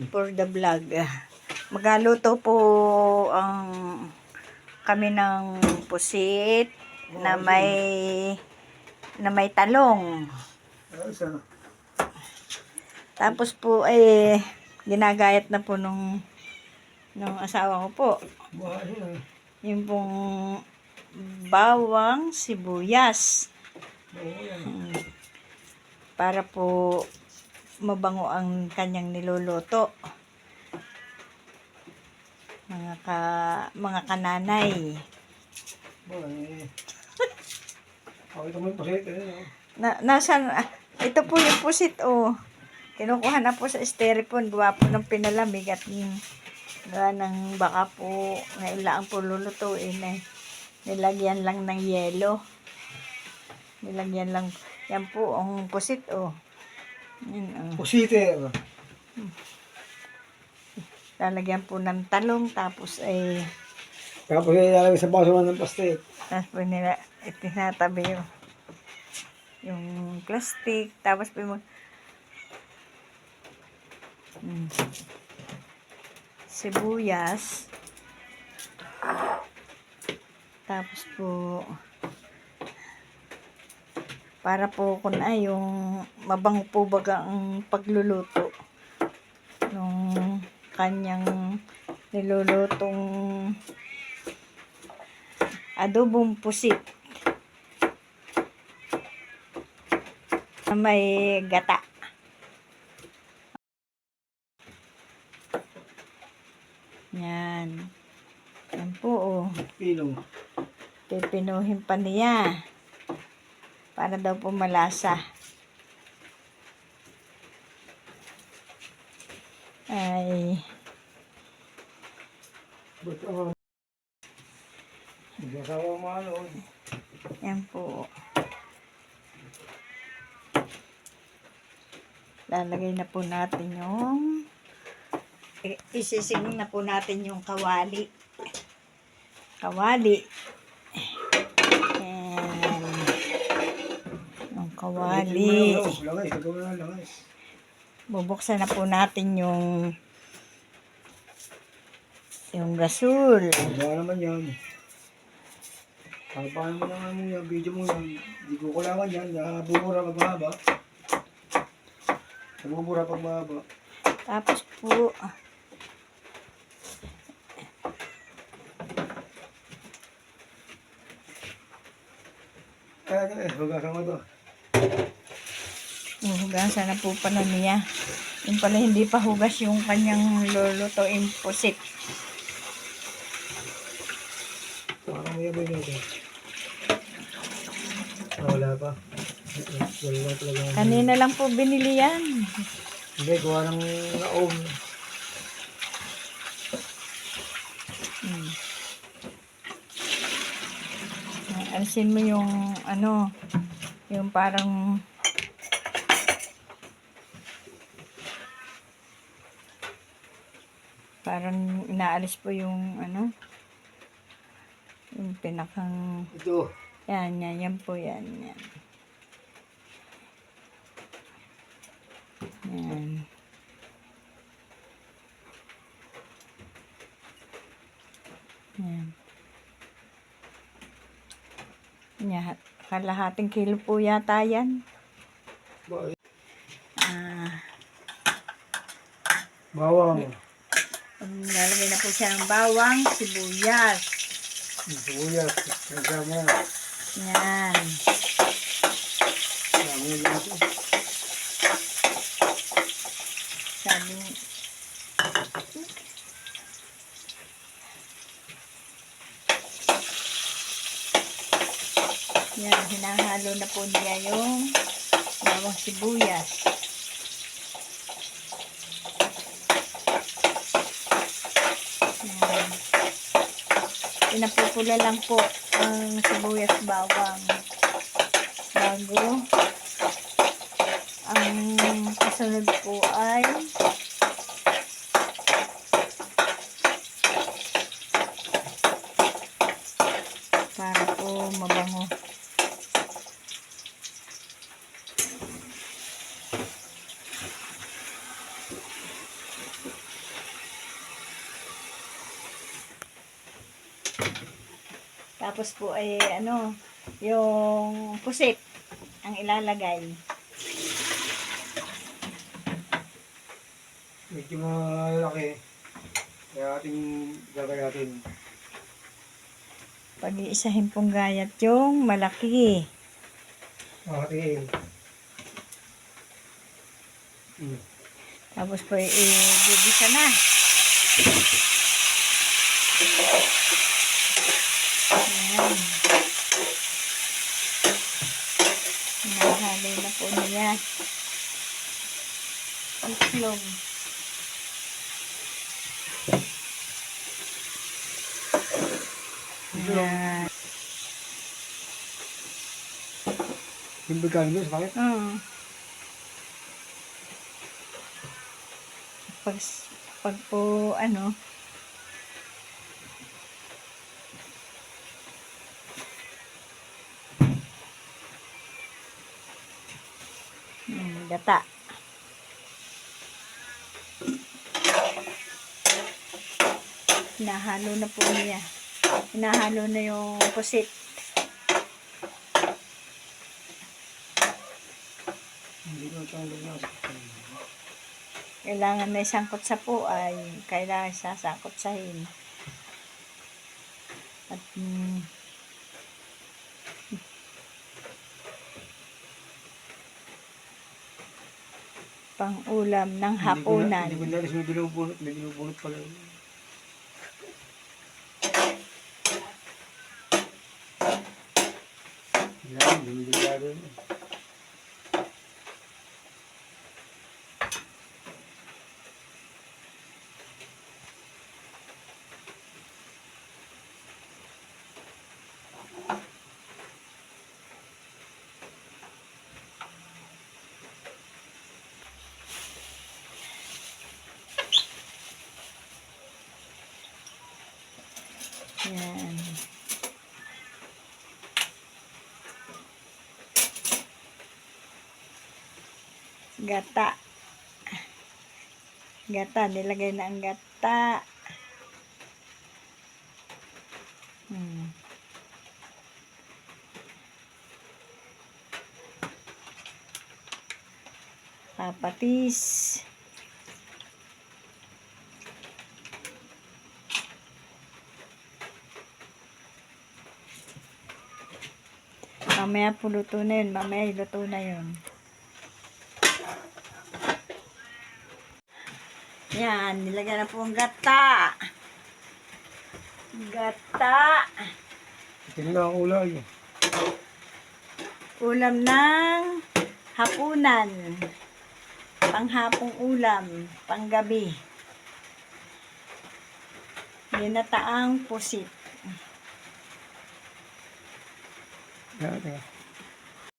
For the vlog. Magaluto po ang kami ng pusit na may talong. Tapos po ginagayat na po nung asawa ko po. Yung pong bawang sibuyas. Para po mabango ang kanyang niluluto. Mga kananay. Nasaan? Ito po yung pusit, oh. Kinukuha na po sa styrofoam. Gawa po ng pinalamig at gawa ng baka po ngailangan po lulutuin. Nilagyan lang ng yelo. Nilagyan lang. Yan po ang pusit, oh. Yan, oh. Pusite. Lalagyan po ng talong, tapos Tapos ilalagay sa baso ng plastic. tapos po itinatabi yung plastic, tapos po sibuyas, tapos po para po kung yung mabango po baga ang pagluluto nung kanyang nilulutong adobong pusit na may gata. Yan. Yan po, oh. Pipinuhin pa niya para daw po malasa. Ay. Yan po. Lalagay na po natin yung isisingin na po natin yung kawali. Kawali. Ayan. Yung kawali. Bubuksan na po natin yung gasol. Wala naman yan. Paano mo naman yung video mo yan? Hindi ko kulangan yan. Nabubura pag mahaba. Nabubura pag mahaba. Tapos po hugasan mo to. hugasan na po pala niya. Yung pala hindi pa hugas yung kanyang lulutuin pusit. Parang may amoy nito. Wala pa. Wala talaga. Kanina lang po binili yan. Hindi, gawa ng naong. Alisin mo yung yung parang inaalis po yung yung pinakang Ito. yan po yan. Yan. Kalahating kilo po yata yan. Bawang. Lalagay na po siya ng bawang, sibuyas. Sibuyas. Kasama. Yan. Dami lang ito. Sabi yan, hinahalo na po niya yung bawang sibuyas. Yan. Pinapupula lang po ang sibuyas bawang bago ang kasunod po ay para po mabango. Tapos po ay yung pusit ang ilalagay. Medyo malaki. Kaya ating gagayatin. Pag-iisahin pong gayat yung malaki. Hatiin. Tapos po i-gugisa na. Ayan. Nahalo na po niya. Itlog. Ayan. Yung bigyan doon, bakit? Pag po gata. Hinahalo na po niya. Hinahalo na yung pusit. Hindi ko itong lunas. Kailangan may sangkot sa po ay kailangan sasangkot sa hin. At pang-ulam ng hapunan. Hindi ko nalis may binubunot. May binubunot pala. Yan, binibigyan. Yan. Gata. Gata. Nilagay na ang gata. Papatis. Mamaya po luto na yun. Mamaya luto na yun. Yan. Nilagyan na po ang gata. Gata. Ito na ang kulay. Ulam ng hapunan. Panghapong ulam. Panggabi. Ginataang pusit. Yan.